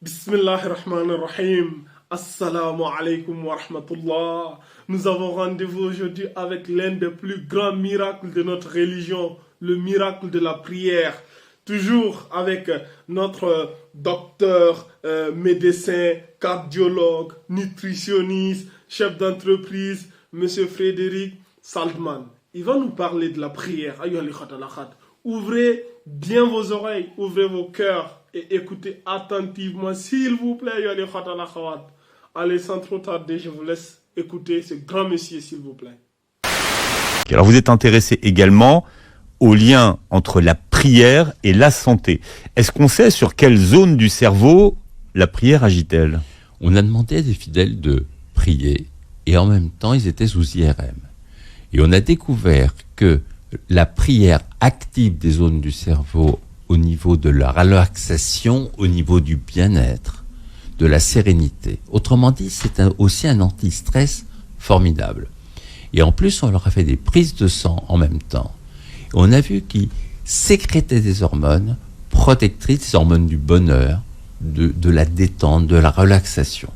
Bismillahirrahmanirrahim. Assalamu alaikum wa rahmatullah. Nous avons rendez-vous aujourd'hui avec l'un des plus grands miracles de notre religion, le miracle de la prière. Toujours avec notre docteur, médecin, cardiologue, nutritionniste, chef d'entreprise, Monsieur Frédéric Saltman. Il va nous parler de la prière. Ouvrez bien vos oreilles, ouvrez vos cœurs et écoutez attentivement, s'il vous plaît. Allez, sans trop tarder, je vous laisse écouter ce grand monsieur, s'il vous plaît. Alors vous êtes intéressé également au lien entre la prière et la santé. Est-ce qu'on sait sur quelle zone du cerveau la prière agit-elle ? On a demandé à des fidèles de prier et en même temps ils étaient sous IRM. Et on a découvert que la prière active des zones du cerveau au niveau de la relaxation, au niveau du bien-être, de la sérénité. Autrement dit, c'est aussi un anti-stress formidable. Et en plus, on leur a fait des prises de sang en même temps. Et on a vu qu'ils sécrétaient des hormones protectrices, des hormones du bonheur, de la détente, de la relaxation.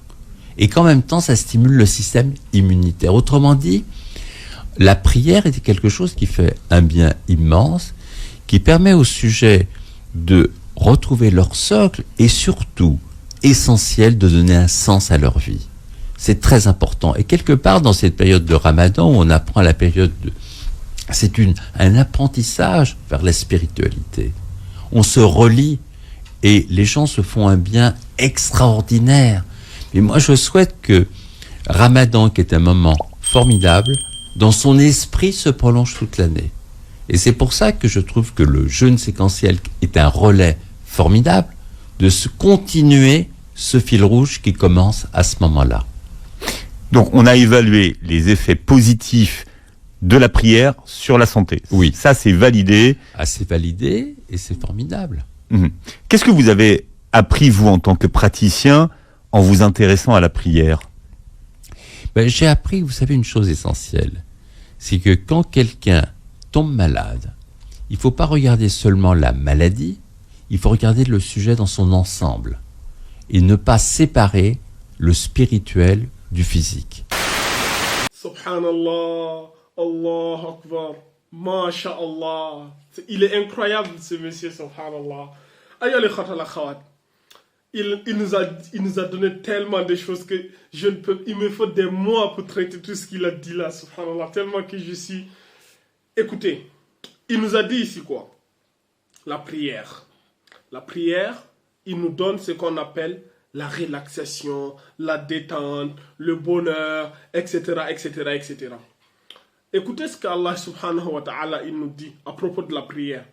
Et qu'en même temps, ça stimule le système immunitaire. Autrement dit, la prière est quelque chose qui fait un bien immense, qui permet aux sujets de retrouver leur socle et surtout, essentiel, de donner un sens à leur vie. C'est très important. Et quelque part, dans cette période de Ramadan, où on apprend la période de... C'est un apprentissage vers la spiritualité. On se relie et les gens se font un bien extraordinaire. Et moi, je souhaite que Ramadan, qui est un moment formidable, dans son esprit se prolonge toute l'année. Et c'est pour ça que je trouve que le jeûne séquentiel est un relais formidable de se continuer ce fil rouge qui commence à ce moment-là. Donc on a évalué les effets positifs de la prière sur la santé. Oui. Ça, c'est validé. Ah, c'est validé et c'est formidable. Qu'est-ce que vous avez appris, vous, en tant que praticien, en vous intéressant à la prière ? J'ai appris, vous savez, une chose essentielle. C'est que quand quelqu'un tombe malade, il ne faut pas regarder seulement la maladie, il faut regarder le sujet dans son ensemble et ne pas séparer le spirituel du physique. Subhanallah, Allah Akbar, Masha'Allah. Il est incroyable ce monsieur, Subhanallah. Il nous a donné tellement de choses que il me faut des mois pour traiter tout ce qu'il a dit là, Subhanallah, tellement que je suis... Écoutez, il nous a dit ici quoi ? La prière. La prière, il nous donne ce qu'on appelle la relaxation, la détente, le bonheur, etc., etc., etc. Écoutez ce qu'Allah subhanahu wa ta'ala il nous dit à propos de la prière.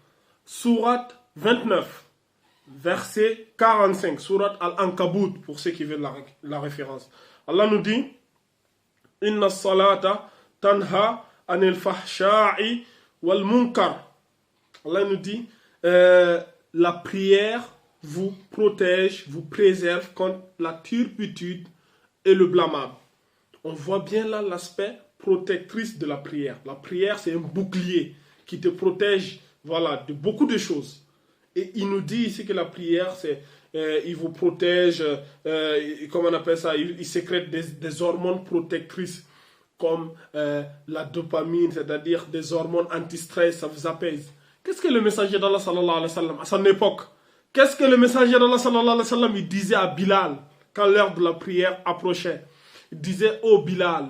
Sourate 29, verset 45, Sourate Al-Ankabut, pour ceux qui veulent la référence. Allah nous dit « Inna salata tanha anil fahsha'i wal munkar » Allah nous dit la prière vous protège, vous préserve contre la turpitude et le blâmable. On voit bien là l'aspect protectrice de la prière. La prière, c'est un bouclier qui te protège, voilà, de beaucoup de choses. Et il nous dit ici que la prière, il vous protège, comment on appelle ça, il sécrète des hormones protectrices comme la dopamine, c'est-à-dire des hormones anti-stress, ça vous apaise. Qu'est-ce que le messager d'Allah sallallahu alayhi wa sallam, à son époque, qu'est-ce que le messager d'Allah sallallahu alayhi wa sallam, il disait à Bilal quand l'heure de la prière approchait? Il disait, oh Bilal,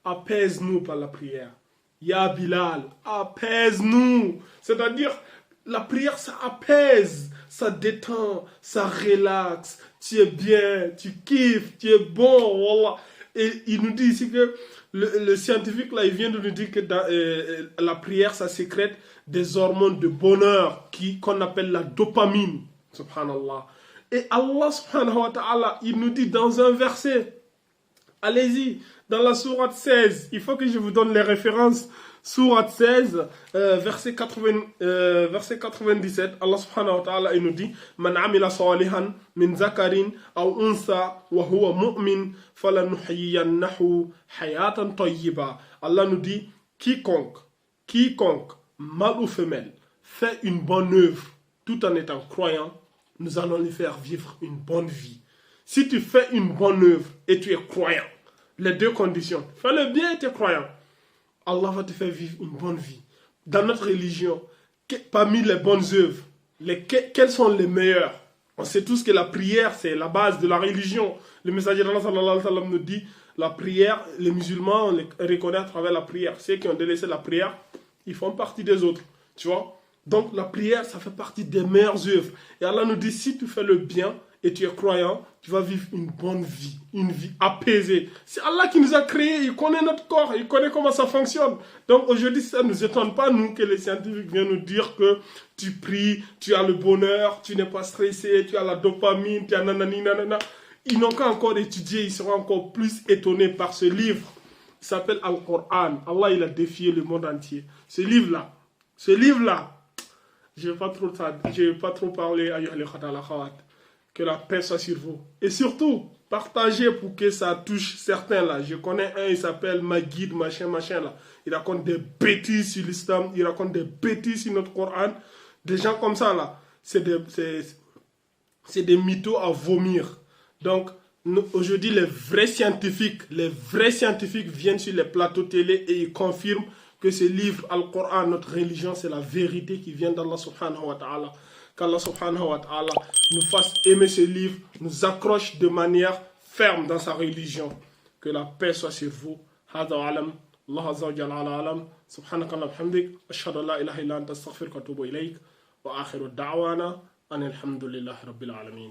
apaise-nous par la prière. Ya Bilal, apaise-nous. C'est-à-dire, la prière, ça apaise, ça détend, ça relaxe. Tu es bien, tu kiffes, tu es bon, voilà. Et il nous dit ici que le scientifique, là, il vient de nous dire que dans, la prière, ça sécrète des hormones de bonheur qu'on appelle la dopamine. Subhanallah. Et Allah, subhanahu wa ta'ala, il nous dit dans un verset, allez-y, dans la sourate 16, il faut que je vous donne les références. Sourate 16, verset 97, Allah subhanahu wa ta'ala, il nous dit Man amila salihan min zakarin aw unsa wa huwa mu'min falanuhyiyannahu hayatan tayyiba. Allah nous dit quiconque, mâle ou femelle, fait une bonne œuvre tout en étant croyant, nous allons lui faire vivre une bonne vie. Si tu fais une bonne œuvre et tu es croyant, les deux conditions, fais le bien et tu es croyant, Allah va te faire vivre une bonne vie. Dans notre religion, parmi les bonnes œuvres, quelles sont les meilleures? On sait tous que la prière, c'est la base de la religion. Le messager d'Allah sallallahu alayhi wa sallam nous dit, la prière, les musulmans, on les reconnaît à travers la prière. Ceux qui ont délaissé la prière, ils font partie des autres. Tu vois? Donc la prière, ça fait partie des meilleures œuvres. Et Allah nous dit, si tu fais le bien et tu es croyant, tu vas vivre une bonne vie, une vie apaisée. C'est Allah qui nous a créés, il connaît notre corps, il connaît comment ça fonctionne. Donc aujourd'hui, ça ne nous étonne pas, nous, que les scientifiques viennent nous dire que tu pries, tu as le bonheur, tu n'es pas stressé, tu as la dopamine, tu as nanani, nanana. Ils n'ont qu'à encore étudier, ils seront encore plus étonnés par ce livre. Il s'appelle Al-Qur'an. Allah, il a défié le monde entier. Ce livre-là, je ne vais pas trop parler à que la paix soit sur vous. Et surtout, partagez pour que ça touche certains là. Je connais un, il s'appelle Magid, machin là. Il raconte des bêtises sur l'islam, il raconte des bêtises sur notre Coran. Des gens comme ça là, c'est des mythos à vomir. Donc, aujourd'hui, les vrais scientifiques viennent sur les plateaux télé et ils confirment que ce livre, Al-Qur'an, notre religion, c'est la vérité qui vient d'Allah subhanahu wa ta'ala. Qu'Allah subhanahu wa ta'ala nous fasse aimer ce livre, nous accroche de manière ferme dans sa religion. Que la paix soit sur vous. Hada wa alam. Allah azza wa jalla ala alam. Subhanaka wa bihamdik. Ashhadu an la ilaha illa anta astaghfiruka wa atubu ilayk. Wa akhiru da'wana. Alhamdulillahi rabbil alamin.